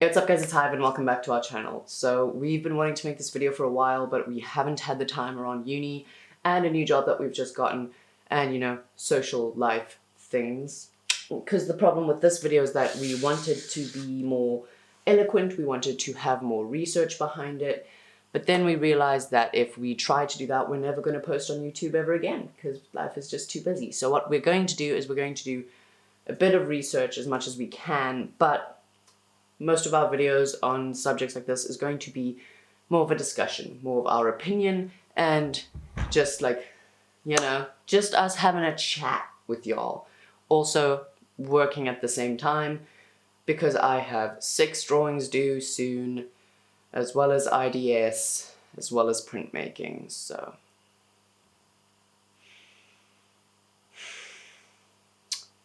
Hey, what's up guys, it's Hive and welcome back to our channel. So we've been wanting to make this video for a while, but we haven't had the time around uni and a new job that we've just gotten and, you know, social life things. Because the problem with this video is that we wanted to be more eloquent, we wanted to have more research behind it, but then we realized that if we try to do that, we're never going to post on YouTube ever again because life is just too busy. So what we're going to do is we're going to do a bit of research as much as we can, but most of our videos on subjects like this is going to be more of a discussion, more of our opinion, and just like, you know, just us having a chat with y'all. Also working at the same time because I have 6 drawings due soon, as well as IDS, as well as printmaking, so.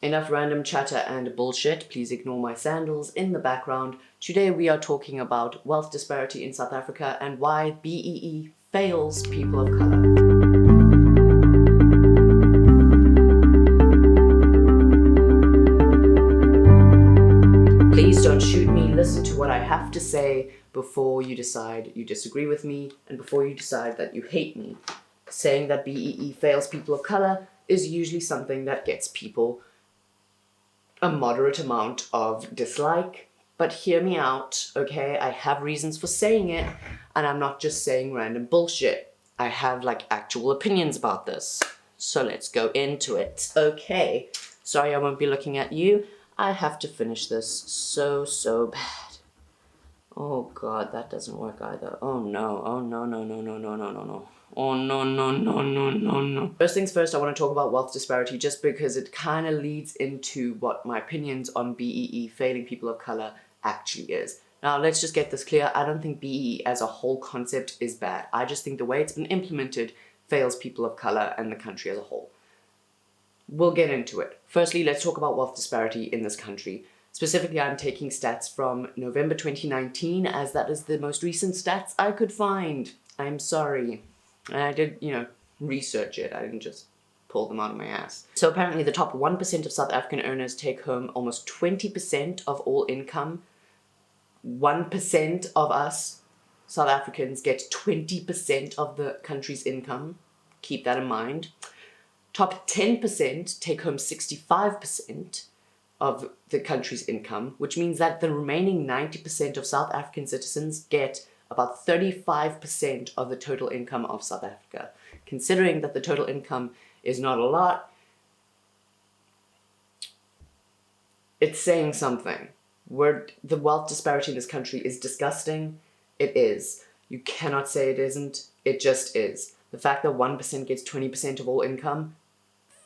Enough random chatter and bullshit, please ignore my sandals in the background. Today we are talking about wealth disparity in South Africa and why BEE fails people of color. Please don't shoot me, listen to what I have to say before you decide you disagree with me and before you decide that you hate me. Saying that BEE fails people of color is usually something that gets people a moderate amount of dislike, but hear me out, okay? I have reasons for saying it, and I'm not just saying random bullshit. I have, like, actual opinions about this. So let's go into it. Okay, sorry I won't be looking at you. I have to finish this so bad. Oh god, that doesn't work either. Oh no, oh no. Oh no. First things first, I want to talk about wealth disparity just because it kind of leads into what my opinions on BEE, failing people of color, actually is. Now, let's just get this clear. I don't think BEE as a whole concept is bad. I just think the way it's been implemented fails people of color and the country as a whole. We'll get into it. Firstly, let's talk about wealth disparity in this country. Specifically, I'm taking stats from November 2019 as that is the most recent stats I could find. I'm sorry. And I did, you know, research it. I didn't just pull them out of my ass. So apparently the top 1% of South African earners take home almost 20% of all income. 1% of us, South Africans, get 20% of the country's income. Keep that in mind. Top 10% take home 65% of the country's income, which means that the remaining 90% of South African citizens get about 35% of the total income of South Africa. Considering that the total income is not a lot, it's saying something. The wealth disparity in this country is disgusting. It is. You cannot say it isn't. It just is. The fact that 1% gets 20% of all income,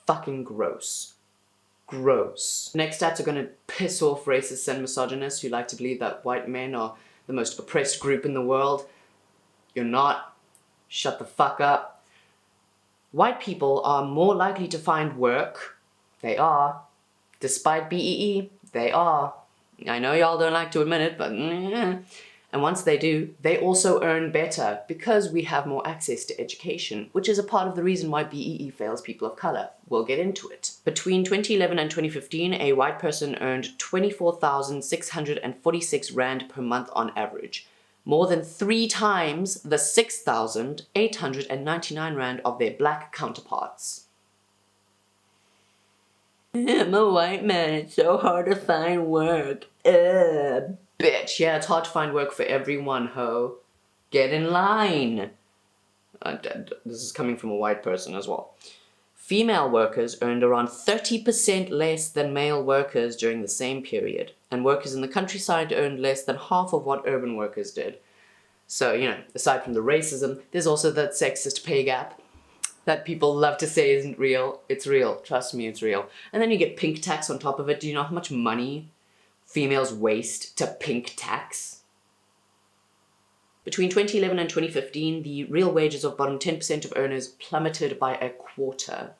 fucking gross. Gross. Next stats are going to piss off racists and misogynists who like to believe that white men are the most oppressed group in the world. You're not. Shut the fuck up. White people are more likely to find work. They are. Despite BEE, they are. I know y'all don't like to admit it, but and once they do, they also earn better because we have more access to education, which is a part of the reason why BEE fails people of color. We'll get into it. Between 2011 and 2015, a white person earned 24,646 Rand per month on average, more than 3 times the 6,899 Rand of their black counterparts. I'm a white man, it's so hard to find work. Bitch, yeah, it's hard to find work for everyone, ho. Get in line. This is coming from a white person as well. Female workers earned around 30% less than male workers during the same period, and workers in the countryside earned less than half of what urban workers did. So, you know, aside from the racism, there's also that sexist pay gap that people love to say isn't real. It's real. Trust me, it's real. And then you get pink tax on top of it. Do you know how much money females waste to pink tax? Between 2011 and 2015, the real wages of bottom 10% of earners plummeted by a quarter.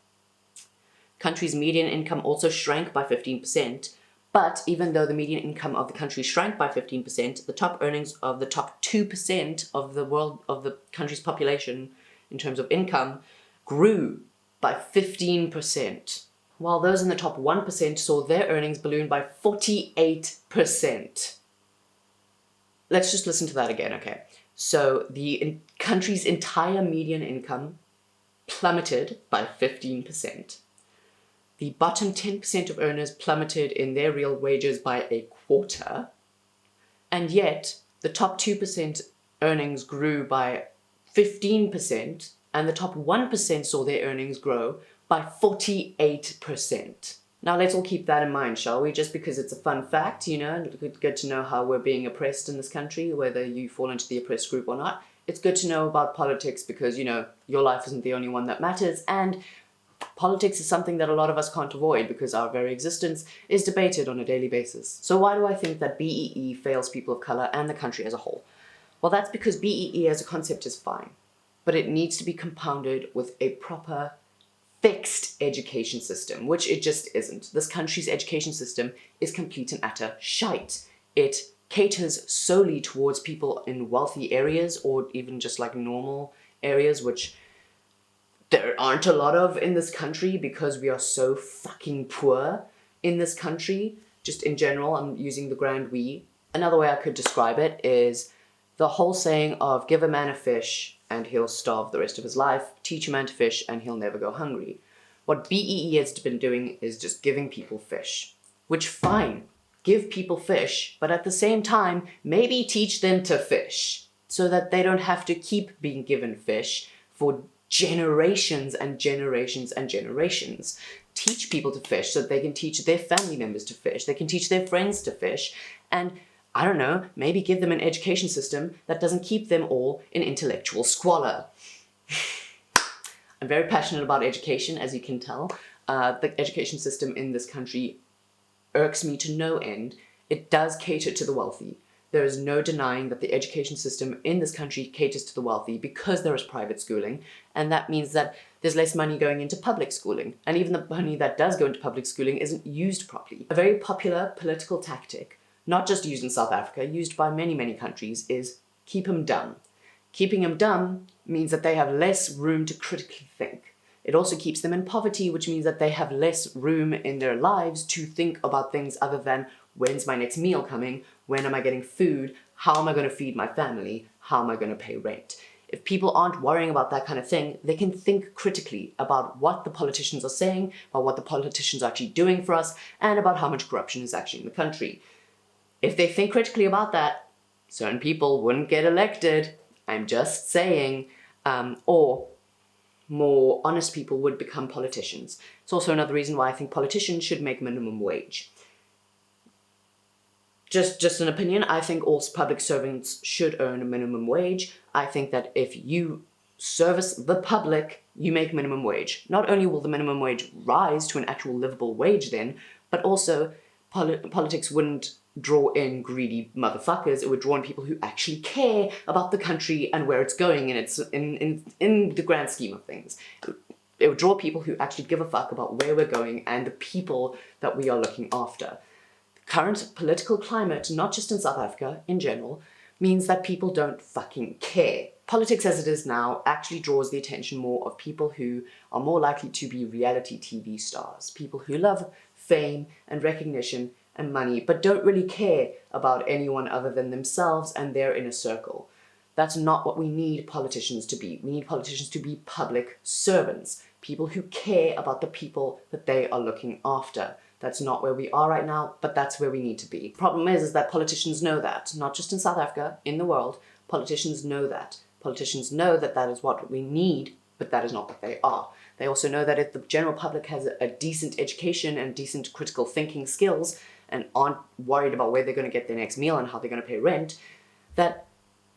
Country's median income also shrank by 15%, but even though the median income of the country shrank by 15%, the top earnings of the top 2% of the country's population in terms of income grew by 15%, while those in the top 1% saw their earnings balloon by 48%. let's just listen to that again, okay? So the country's entire median income plummeted by 15%. The bottom 10% of earners plummeted in their real wages by a quarter, and yet the top 2% earnings grew by 15%, and the top 1% saw their earnings grow by 48%. Now let's all keep that in mind, shall we? Just because it's a fun fact, you know, it's good to know how we're being oppressed in this country, whether you fall into the oppressed group or not. It's good to know about politics because, you know, your life isn't the only one that matters, and politics is something that a lot of us can't avoid because our very existence is debated on a daily basis. So why do I think that BEE fails people of colour and the country as a whole? Well, that's because BEE as a concept is fine, but it needs to be compounded with a proper fixed education system, which it just isn't. This country's education system is complete and utter shite. It caters solely towards people in wealthy areas or even just like normal areas, which there aren't a lot of in this country because we are so fucking poor in this country. Just in general, I'm using the grand we. Another way I could describe it is the whole saying of give a man a fish and he'll starve the rest of his life, teach a man to fish and he'll never go hungry. What BEE has been doing is just giving people fish. Which, fine, give people fish, but at the same time, maybe teach them to fish so that they don't have to keep being given fish for generations and generations and generations. Teach people to fish so that they can teach their family members to fish, they can teach their friends to fish, and I don't know, maybe give them an education system that doesn't keep them all in intellectual squalor. I'm very passionate about education, as you can tell. The education system in this country irks me to no end. It does cater to the wealthy. There is no denying that the education system in this country caters to the wealthy because there is private schooling, and that means that there's less money going into public schooling, and even the money that does go into public schooling isn't used properly. A very popular political tactic, not just used in South Africa, used by many, many countries, is keep them dumb. Keeping them dumb means that they have less room to critically think. It also keeps them in poverty, which means that they have less room in their lives to think about things other than when's my next meal coming, when am I getting food, how am I going to feed my family, how am I going to pay rent. If people aren't worrying about that kind of thing, they can think critically about what the politicians are saying, about what the politicians are actually doing for us, and about how much corruption is actually in the country. If they think critically about that, certain people wouldn't get elected, I'm just saying, or more honest people would become politicians. It's also another reason why I think politicians should make minimum wage. Just an opinion, I think all public servants should earn a minimum wage. I think that if you service the public, you make minimum wage. Not only will the minimum wage rise to an actual livable wage then, but also politics wouldn't draw in greedy motherfuckers. It would draw in people who actually care about the country and where it's going and it's in the grand scheme of things. It would draw people who actually give a fuck about where we're going and the people that we are looking after. Current political climate, not just in South Africa, in general, means that people don't fucking care. Politics as it is now actually draws the attention more of people who are more likely to be reality TV stars, people who love fame and recognition and money, but don't really care about anyone other than themselves and their inner circle. That's not what we need politicians to be. We need politicians to be public servants, people who care about the people that they are looking after. That's not where we are right now, but that's where we need to be. Problem is that politicians know that, not just in South Africa, in the world, politicians know that. Politicians know that that is what we need, but that is not what they are. They also know that if the general public has a decent education and decent critical thinking skills and aren't worried about where they're going to get their next meal and how they're going to pay rent, that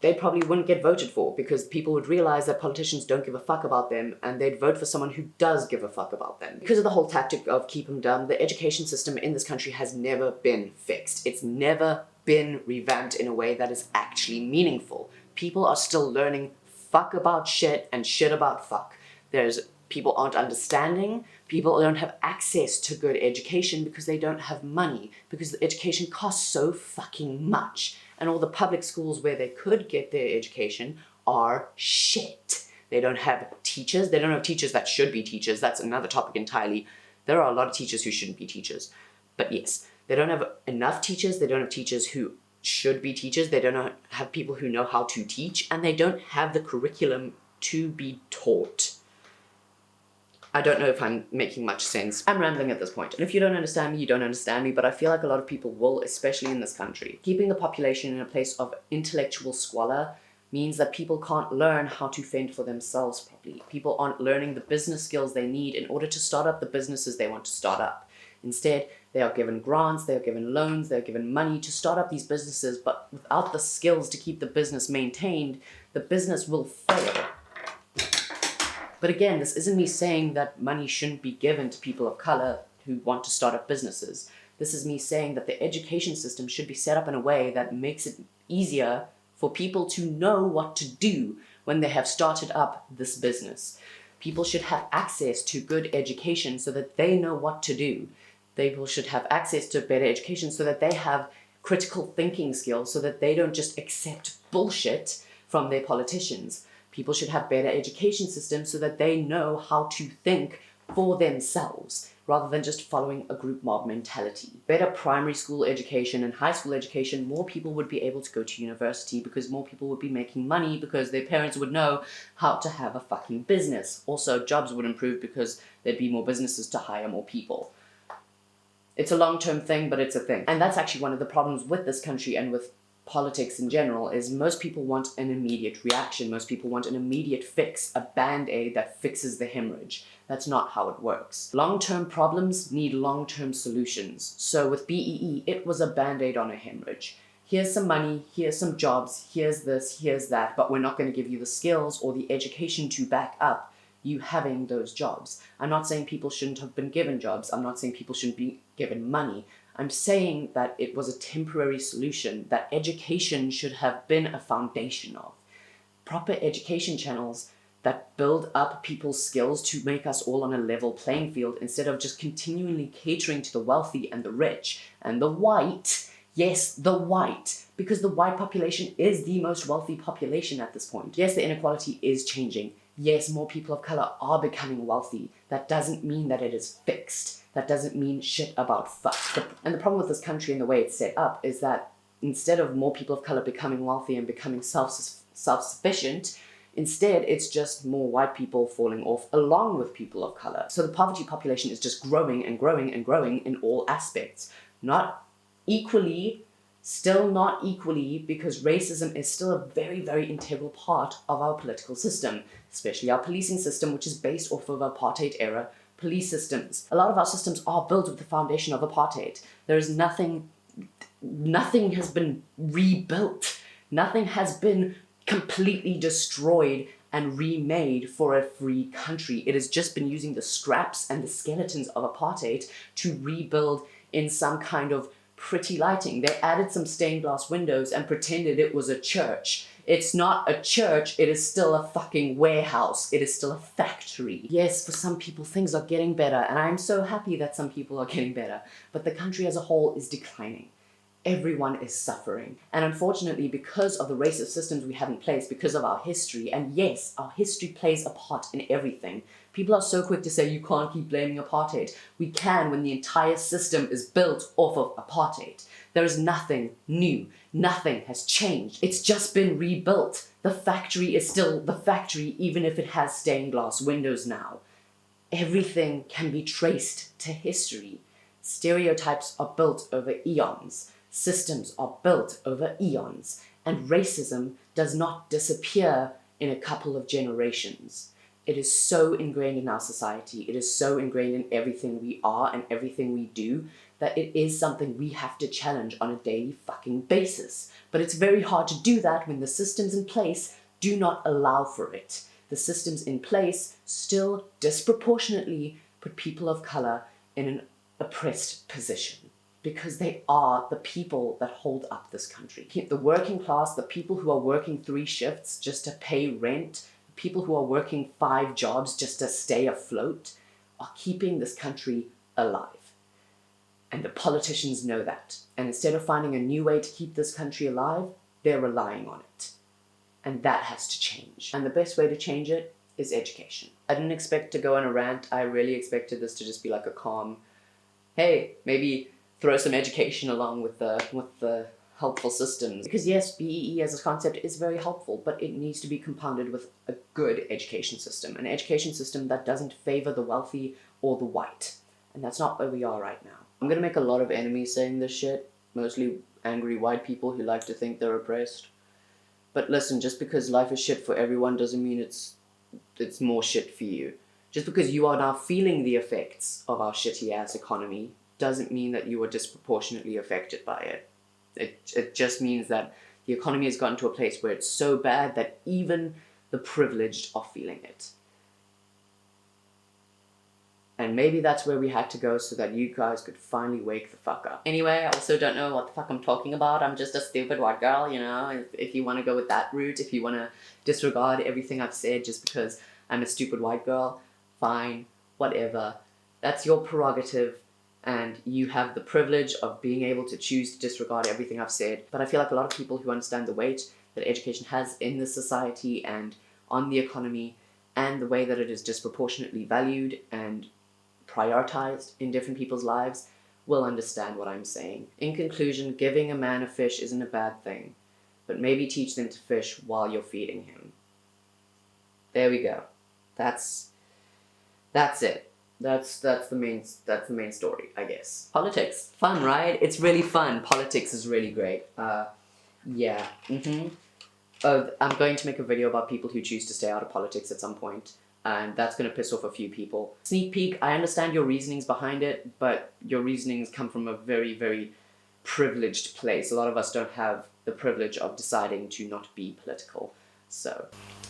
they probably wouldn't get voted for because people would realize that politicians don't give a fuck about them and they'd vote for someone who does give a fuck about them. Because of the whole tactic of keep them dumb, the education system in this country has never been fixed. It's never been revamped in a way that is actually meaningful. People are still learning fuck about shit and shit about fuck. People aren't understanding, people don't have access to good education because they don't have money, because the education costs so fucking much. And all the public schools where they could get their education are shit. They don't have teachers. They don't have teachers that should be teachers. That's another topic entirely. There are a lot of teachers who shouldn't be teachers. But yes, they don't have enough teachers. They don't have teachers who should be teachers, they don't have people who know how to teach, and they don't have the curriculum to be taught. I don't know if I'm making much sense. I'm rambling at this point. And if you don't understand me, you don't understand me, but I feel like a lot of people will, especially in this country. Keeping the population in a place of intellectual squalor means that people can't learn how to fend for themselves properly. People aren't learning the business skills they need in order to start up the businesses they want to start up. Instead, they are given grants, they are given loans, they are given money to start up these businesses, but without the skills to keep the business maintained, the business will fail. But again, this isn't me saying that money shouldn't be given to people of color who want to start up businesses. This is me saying that the education system should be set up in a way that makes it easier for people to know what to do when they have started up this business. People should have access to good education so that they know what to do. People should have access to better education so that they have critical thinking skills, so that they don't just accept bullshit from their politicians. People should have better education systems so that they know how to think for themselves rather than just following a group mob mentality. Better primary school education and high school education, more people would be able to go to university because more people would be making money because their parents would know how to have a fucking business. Also, jobs would improve because there'd be more businesses to hire more people. It's a long-term thing, but it's a thing. And that's actually one of the problems with this country and with politics in general, is most people want an immediate reaction. Most people want an immediate fix, a band-aid that fixes the hemorrhage. That's not how it works. Long-term problems need long-term solutions. So with BEE, it was a band-aid on a hemorrhage. Here's some money, here's some jobs, here's this, here's that, but we're not going to give you the skills or the education to back up you having those jobs. I'm not saying people shouldn't have been given jobs. I'm not saying people shouldn't be given money. I'm saying that it was a temporary solution that education should have been a foundation of. Proper education channels that build up people's skills to make us all on a level playing field instead of just continually catering to the wealthy and the rich and the white. Yes, the white, because the white population is the most wealthy population at this point. Yes, the inequality is changing. Yes, more people of color are becoming wealthy. That doesn't mean that it is fixed. That doesn't mean shit about fuck. And the problem with this country and the way it's set up is that instead of more people of color becoming wealthy and becoming self-sufficient, instead it's just more white people falling off along with people of color. So the poverty population is just growing and growing and growing in all aspects. Not equally, still not equally, because racism is still a very, very integral part of our political system, especially our policing system, which is based off of apartheid era police systems. A lot of our systems are built with the foundation of apartheid. There is nothing has been rebuilt. Nothing has been completely destroyed and remade for a free country. It has just been using the scraps and the skeletons of apartheid to rebuild in some kind of pretty lighting. They added some stained glass windows and pretended it was a church. It's not a church, it is still a fucking warehouse. It is still a factory. Yes, for some people things are getting better, and I'm so happy that some people are getting better, but the country as a whole is declining. Everyone is suffering. And unfortunately, because of the racist systems we have in place, because of our history, and yes, our history plays a part in everything. People are so quick to say you can't keep blaming apartheid. We can when the entire system is built off of apartheid. There is nothing new. Nothing has changed. It's just been rebuilt. The factory is still the factory, even if it has stained glass windows now. Everything can be traced to history. Stereotypes are built over eons. Systems are built over eons. And racism does not disappear in a couple of generations. It is so ingrained in our society. It is so ingrained in everything we are and everything we do that it is something we have to challenge on a daily fucking basis. But it's very hard to do that when the systems in place do not allow for it. The systems in place still disproportionately put people of color in an oppressed position because they are the people that hold up this country. The working class, the people who are working 3 shifts just to pay rent, people who are working 5 jobs just to stay afloat, are keeping this country alive. And the politicians know that. And instead of finding a new way to keep this country alive, they're relying on it. And that has to change. And the best way to change it is education. I didn't expect to go on a rant. I really expected this to just be like a calm, hey, maybe throw some education along with the helpful systems. Because yes, BEE as a concept is very helpful, but it needs to be compounded with a good education system. An education system that doesn't favor the wealthy or the white. And that's not where we are right now. I'm gonna make a lot of enemies saying this shit. Mostly angry white people who like to think they're oppressed. But listen, just because life is shit for everyone doesn't mean it's more shit for you. Just because you are now feeling the effects of our shitty ass economy doesn't mean that you are disproportionately affected by it. It just means that the economy has gotten to a place where it's so bad that even the privileged are feeling it. And maybe that's where we had to go so that you guys could finally wake the fuck up. Anyway, I also don't know what the fuck I'm talking about. I'm just a stupid white girl, you know? If you want to go with that route, if you want to disregard everything I've said just because I'm a stupid white girl, fine, whatever. That's your prerogative, and you have the privilege of being able to choose to disregard everything I've said. But I feel like a lot of people who understand the weight that education has in this society and on the economy and the way that it is disproportionately valued and prioritized in different people's lives will understand what I'm saying. In conclusion, giving a man a fish isn't a bad thing, but maybe teach them to fish while you're feeding him. There we go. That's it. That's the main story, I guess. Politics, fun, right? It's really fun. Politics is really great. Yeah. I'm going to make a video about people who choose to stay out of politics at some point. And that's going to piss off a few people. Sneak peek, I understand your reasonings behind it, but your reasonings come from a very, very privileged place. A lot of us don't have the privilege of deciding to not be political. So,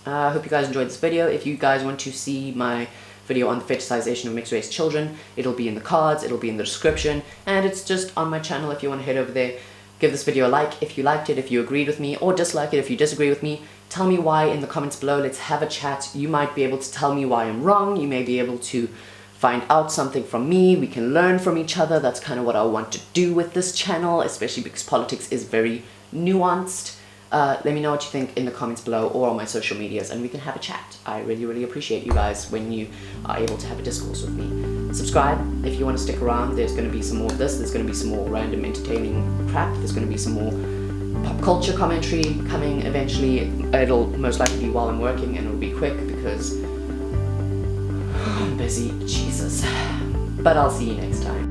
I hope you guys enjoyed this video. If you guys want to see my video on the fetishization of mixed race children, it'll be in the cards, it'll be in the description, and it's just on my channel if you want to head over there. Give this video a like if you liked it, if you agreed with me, or dislike it if you disagree with me. Tell me why in the comments below. Let's have a chat. You might be able to tell me why I'm wrong. You may be able to find out something from me. We can learn from each other. That's kind of what I want to do with this channel, especially because politics is very nuanced. Let me know what you think in the comments below or on my social medias, and we can have a chat. I really, really appreciate you guys when you are able to have a discourse with me. Subscribe if you want to stick around. There's going to be some more of this. There's going to be some more random entertaining crap. There's going to be some more pop culture commentary coming eventually. It'll most likely be while I'm working, and it'll be quick because I'm busy. Jesus. But I'll see you next time.